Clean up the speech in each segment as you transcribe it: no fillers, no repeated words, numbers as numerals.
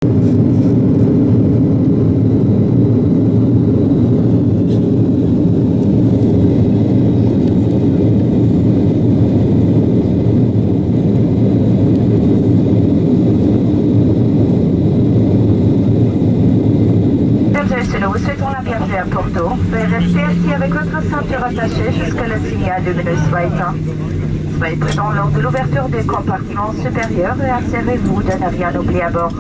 Nous vous souhaitons la bienvenue à Porto. Veuillez rester assis avec votre ceinture attachée jusqu'à le signal de lumineux soit éteint. Soyez prudents lors de l'ouverture des compartiments supérieurs et assurez-vous de ne rien oublier à bord.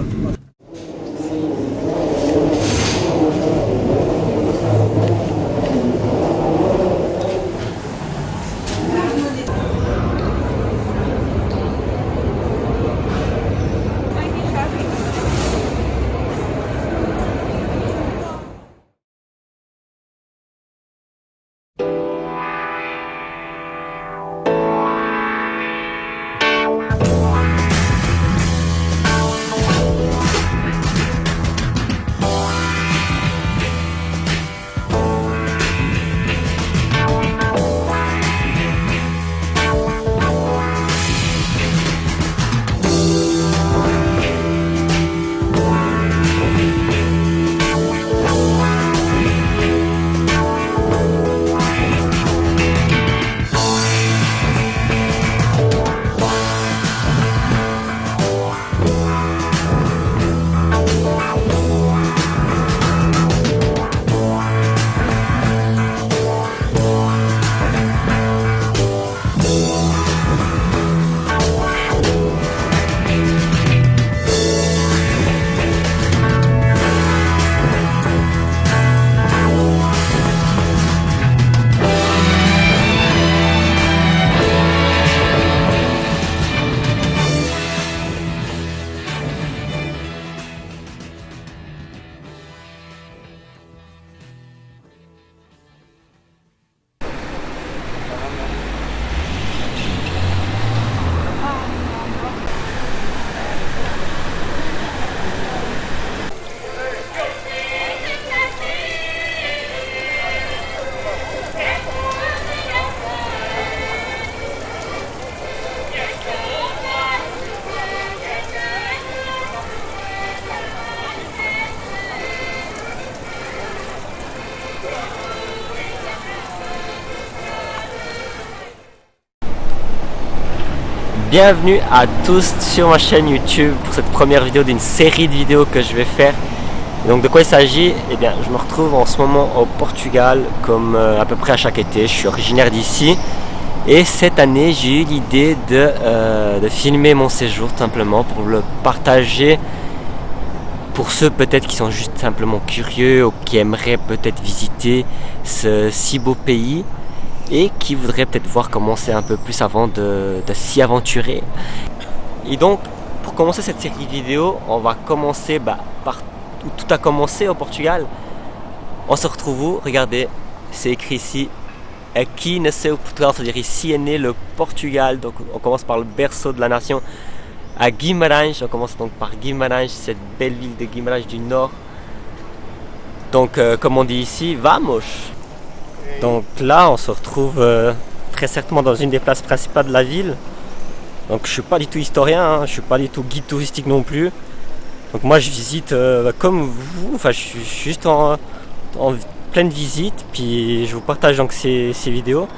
Bienvenue à tous sur ma chaîne YouTube pour cette première vidéo d'une série de vidéos que je vais faire. Donc de quoi il s'agit? Eh bien, je me retrouve en ce moment au Portugal comme à peu près à chaque été. Je suis originaire d'ici et cette année j'ai eu l'idée de filmer mon séjour tout simplement pour le partager pour ceux peut-être qui sont juste simplement curieux ou qui aimeraient peut-être visiter ce si beau pays et qui voudraient peut-être voir comment c'est un peu plus avant de s'y aventurer. Et donc, pour commencer cette série de vidéos, on va commencer par où tout a commencé au Portugal. On se retrouve où? Regardez, c'est écrit ici, aqui nasceu Portugal, c'est-à-dire ici est né le Portugal. Donc on commence par le berceau de la nation, à Guimarães. On commence donc par Guimarães, cette belle ville de Guimarães du Nord. Donc comme on dit ici, vamos! Donc là on se retrouve très certainement dans une des places principales de la ville. Donc je suis pas du tout historien, hein, je suis pas du tout guide touristique non plus. Donc moi je visite comme vous, enfin je suis juste en pleine visite, puis je vous partage donc ces vidéos.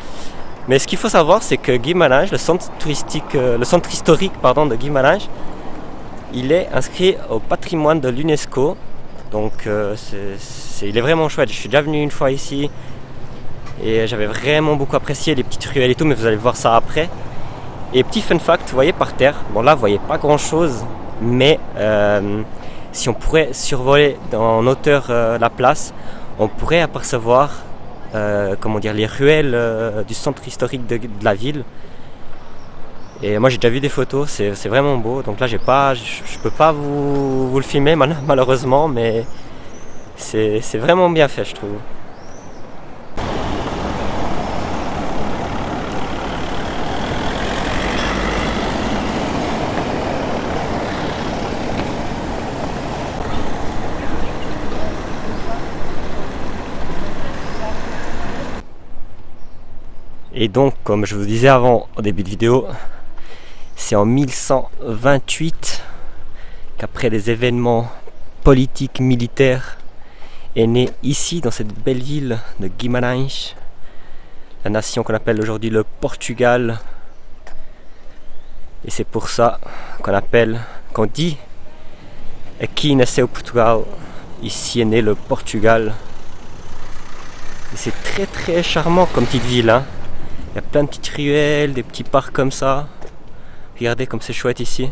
Mais ce qu'il faut savoir, c'est que Guimarães, le centre historique de Guimarães, il est inscrit au patrimoine de l'UNESCO. Donc il est vraiment chouette. Je suis déjà venu une fois ici et j'avais vraiment beaucoup apprécié les petites ruelles et tout, mais vous allez voir ça après. Et petit fun fact, vous voyez par terre, bon là vous voyez pas grand chose, mais si on pourrait survoler en hauteur la place, on pourrait apercevoir les ruelles du centre historique de la ville. Et moi j'ai déjà vu des photos, c'est vraiment beau. Donc là je peux pas vous le filmer malheureusement, mais c'est vraiment bien fait, je trouve. Et donc, comme je vous disais avant au début de vidéo, c'est en 1128 qu'après les événements politiques, militaires, est né ici, dans cette belle ville de Guimarães, la nation qu'on appelle aujourd'hui le Portugal. Et c'est pour ça qu'on dit aqui nasceu Portugal, ici est né le Portugal. Et c'est très très charmant comme petite ville, hein. Il y a plein de petites ruelles, des petits parcs comme ça. Regardez comme c'est chouette ici.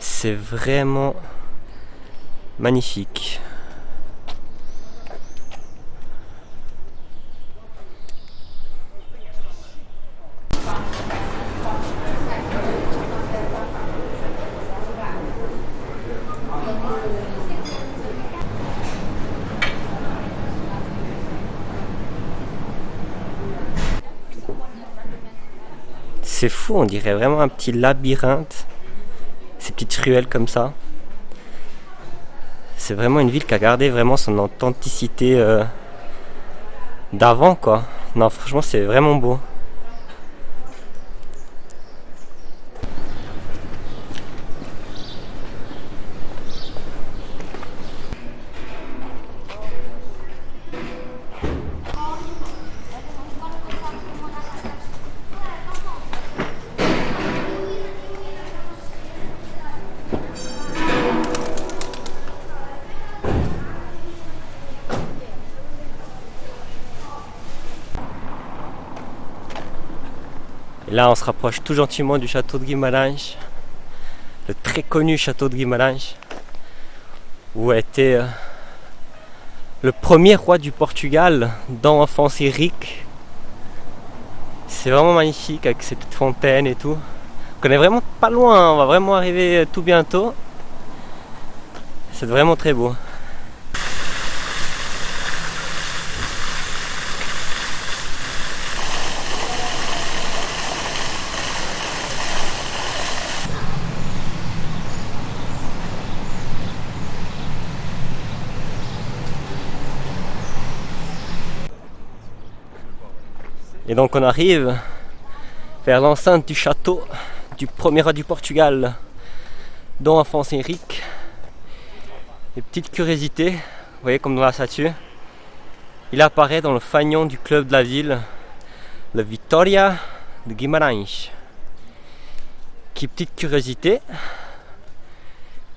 C'est vraiment magnifique. C'est fou, on dirait vraiment un petit labyrinthe, ces petites ruelles comme ça. C'est vraiment une ville qui a gardé vraiment son authenticité d'avant, quoi. Non, franchement, c'est vraiment beau. Et là, on se rapproche tout gentiment du château de Guimarães, le très connu château de Guimarães, où a été le premier roi du Portugal dans l'enfance Henrique. C'est vraiment magnifique avec ces petites fontaines et tout. On est vraiment pas loin, hein. On va vraiment arriver tout bientôt. C'est vraiment très beau. Et donc on arrive vers l'enceinte du château du premier roi du Portugal, dont Afonso Henrique. Et petite curiosité, vous voyez comme dans la statue, il apparaît dans le fanion du club de la ville, le Vitória de Guimarães. Qui petite curiosité,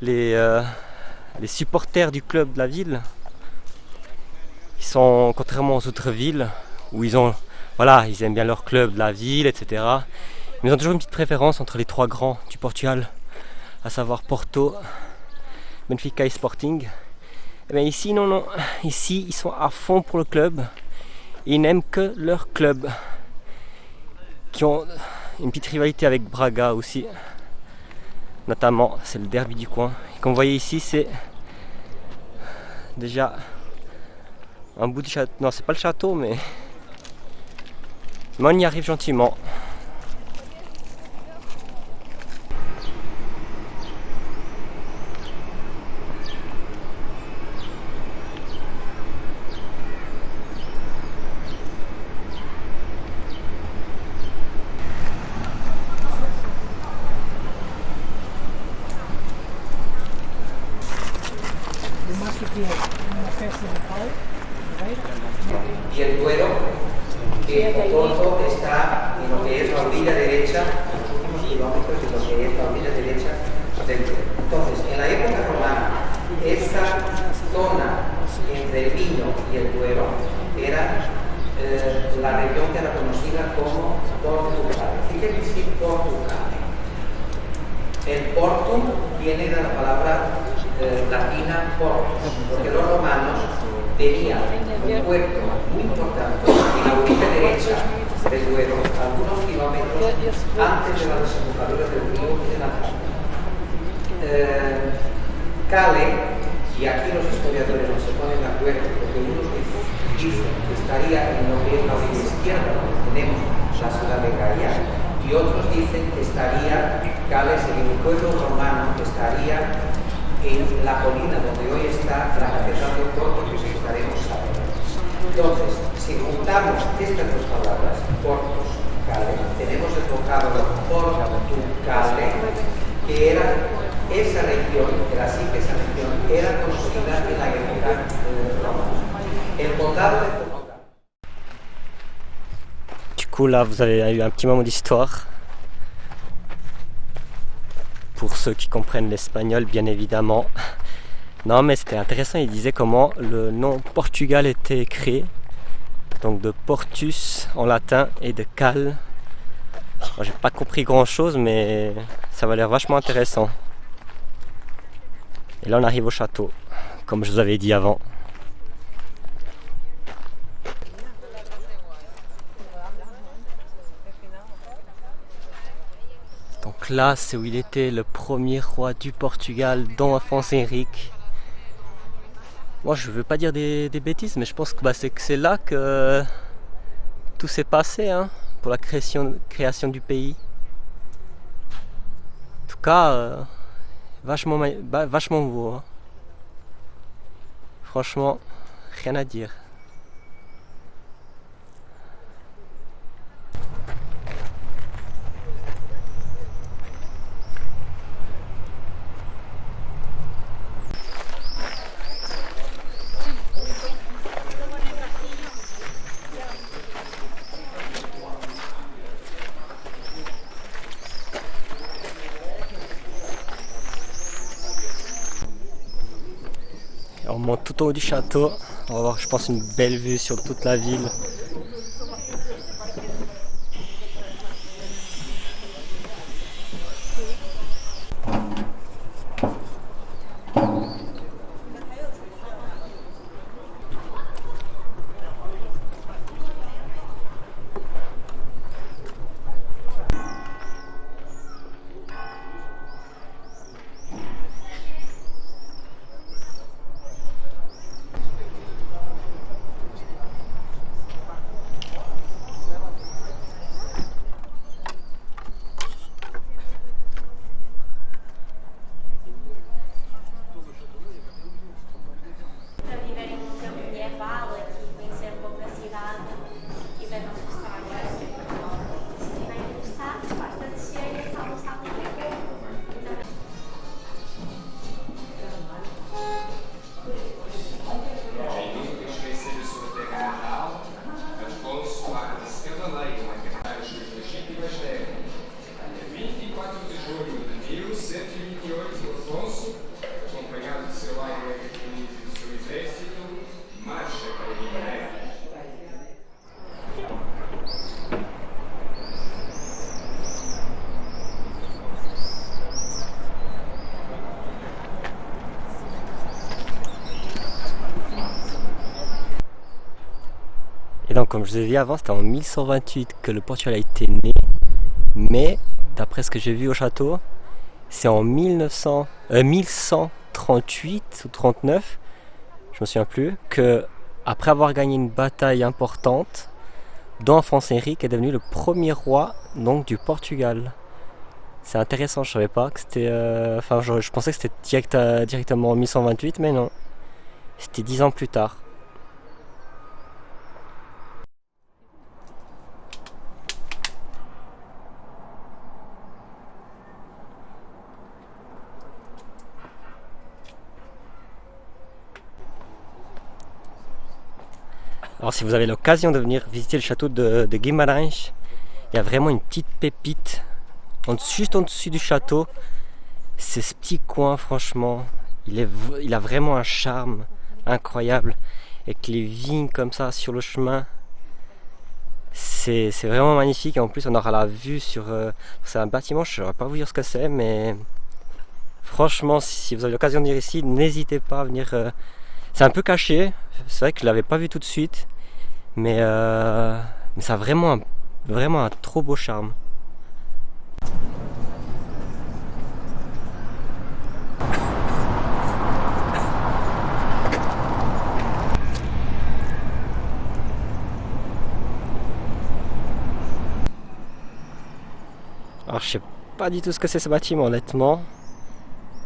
les supporters du club de la ville, ils sont, contrairement aux autres villes, où ils aiment bien leur club de la ville, etc. Mais ils ont toujours une petite préférence entre les trois grands du Portugal, à savoir Porto, Benfica et Sporting. Et bien ici, non. Ici, ils sont à fond pour le club. Et ils n'aiment que leur club. Qui ont une petite rivalité avec Braga aussi. Notamment, c'est le derby du coin. Et comme vous voyez ici, c'est déjà un bout du château. Non, c'est pas le château, mais on y arrive gentiment. Y el Duero, que Oporto está en lo que es la orilla derecha, en los últimos kilómetros de lo que es la orilla derecha del Duero. Entonces, en la época romana, esta zona entre el Minho y el Duero era la región que era conocida como Portugal. ¿Qué quiere decir Portugal? El Portum viene de la palabra latina portus, porque los romanos tenían un puerto muy importante en la orilla derecha del Duero, algunos kilómetros antes de la desembocadura del río y de la Cale, y aquí los historiadores no se ponen de acuerdo, porque unos dicen que estaría en lo que es la orilla izquierda, donde tenemos la ciudad de Gaia, y otros dicen que estaría, Cale sería un pueblo romano que estaría en la colina donde hoy está la catedral de Oporto, que estaremos sabiendo. Entonces, si juntamos estas dos palabras, Portus, Cale, tenemos el vocablo Portucale, que era esa región, era así que esa región era construida en la época romana. El condado de Portugal. Du coup là vous avez eu un petit moment d'histoire. Pour ceux qui comprennent l'espagnol bien évidemment. Non mais c'était intéressant, il disait comment le nom Portugal était créé. Donc de portus en latin et de cal. J'ai pas compris grand chose mais ça va l'air vachement intéressant. Et là on arrive au château, comme je vous avais dit avant. Donc là c'est où il était le premier roi du Portugal, Dom Afonso Henrique. Moi je veux pas dire des bêtises mais je pense que c'est là que tout s'est passé hein, pour la création du pays. En tout cas vachement beau hein. Franchement rien à dire. On monte tout au haut du château, on va avoir je pense une belle vue sur toute la ville. Et donc comme je vous ai dit avant, c'était en 1128 que le Portugal a été né. Mais d'après ce que j'ai vu au château, c'est en 1138 ou 39, je me souviens plus, que après avoir gagné une bataille importante, Dom Afonso Henrique est devenu le premier roi donc du Portugal. C'est intéressant, je savais pas que c'était... Enfin je pensais que c'était directement en 1128, mais non. C'était 10 ans plus tard. Alors si vous avez l'occasion de venir visiter le château de Guimarães, il y a vraiment une petite pépite juste en dessus du château. C'est ce petit coin, franchement, il a vraiment un charme incroyable avec les vignes comme ça sur le chemin. C'est vraiment magnifique et en plus on aura la vue sur... c'est un bâtiment, je ne saurais pas vous dire ce que c'est, mais franchement si vous avez l'occasion de venir ici, n'hésitez pas à venir... C'est un peu caché, c'est vrai que je ne l'avais pas vu tout de suite, mais ça a vraiment un trop beau charme. Alors je sais pas du tout ce que c'est ce bâtiment honnêtement,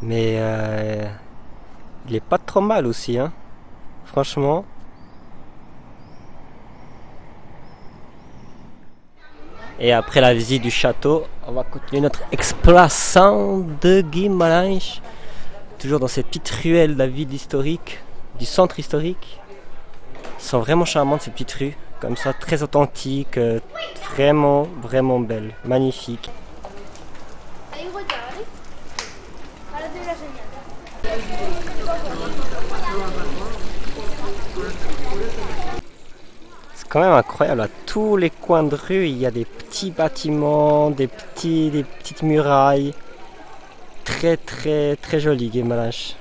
mais il est pas trop mal aussi hein. Franchement. Et après la visite du château, on va continuer notre exploration de Guimarães. Toujours dans cette petite ruelle de la ville historique, du centre historique. Elles sont vraiment charmantes ces petites rues, comme ça, très authentiques, vraiment, vraiment belles, magnifiques. C'est quand même incroyable, à tous les coins de rue, il y a des petits bâtiments, des petites murailles. Très très très joli Guimarães.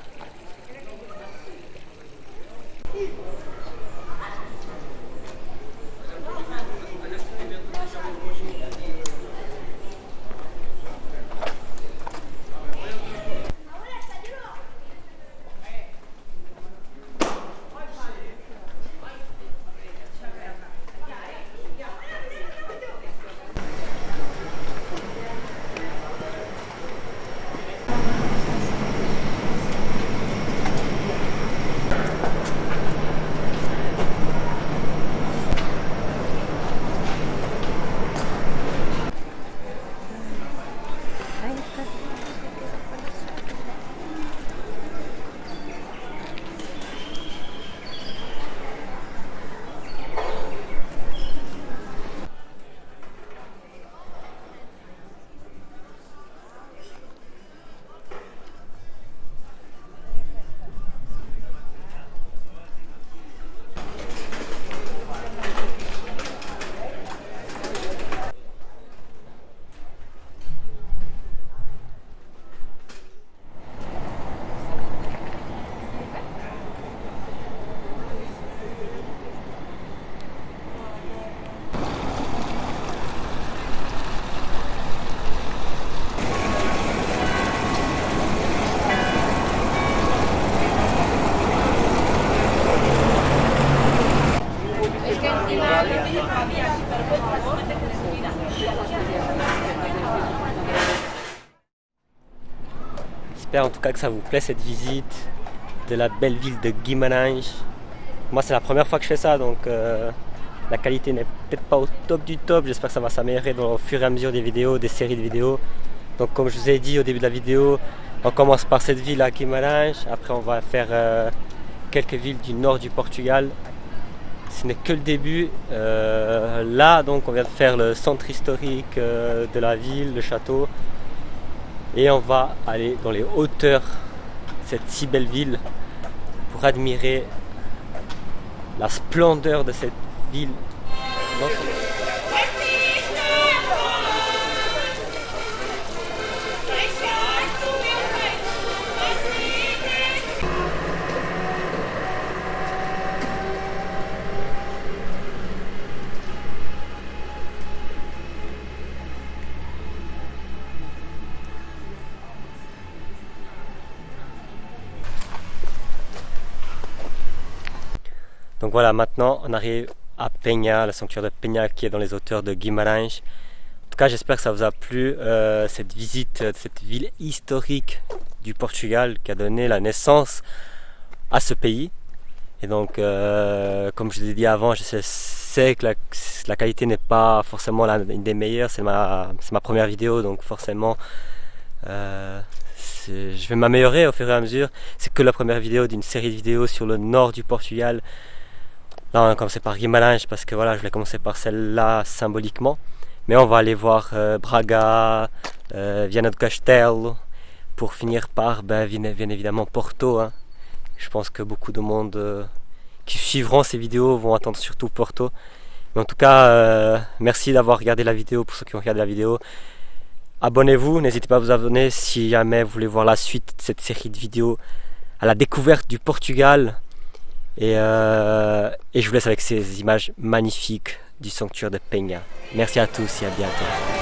J'espère en tout cas que ça vous plaît cette visite de la belle ville de Guimarães. Moi c'est la première fois que je fais ça, donc la qualité n'est peut-être pas au top du top. J'espère que ça va s'améliorer au fur et à mesure des vidéos, des séries de vidéos. Donc comme je vous ai dit au début de la vidéo, on commence par cette ville à Guimarães. Après on va faire quelques villes du nord du Portugal. Ce n'est que le début. Là donc on vient de faire le centre historique de la ville, le château. Et on va aller dans les hauteurs de cette si belle ville pour admirer la splendeur de cette ville. Donc voilà, maintenant on arrive à Penha, le sanctuaire de Penha qui est dans les hauteurs de Guimarães. En tout cas, j'espère que ça vous a plu, cette visite de cette ville historique du Portugal qui a donné la naissance à ce pays. Et donc, comme je l'ai dit avant, je sais que la qualité n'est pas forcément une des meilleures, c'est ma première vidéo, donc forcément je vais m'améliorer au fur et à mesure. C'est que la première vidéo d'une série de vidéos sur le nord du Portugal. Là on a commencé par Guimarães parce que voilà, je voulais commencer par celle-là symboliquement. Mais on va aller voir Braga, Viana do Castelo, pour finir par bien évidemment Porto. Hein. Je pense que beaucoup de monde qui suivront ces vidéos vont attendre surtout Porto. Mais en tout cas, merci d'avoir regardé la vidéo pour ceux qui ont regardé la vidéo. Abonnez-vous, n'hésitez pas à vous abonner si jamais vous voulez voir la suite de cette série de vidéos à la découverte du Portugal. Et je vous laisse avec ces images magnifiques du sanctuaire de Penha. Merci à tous et à bientôt.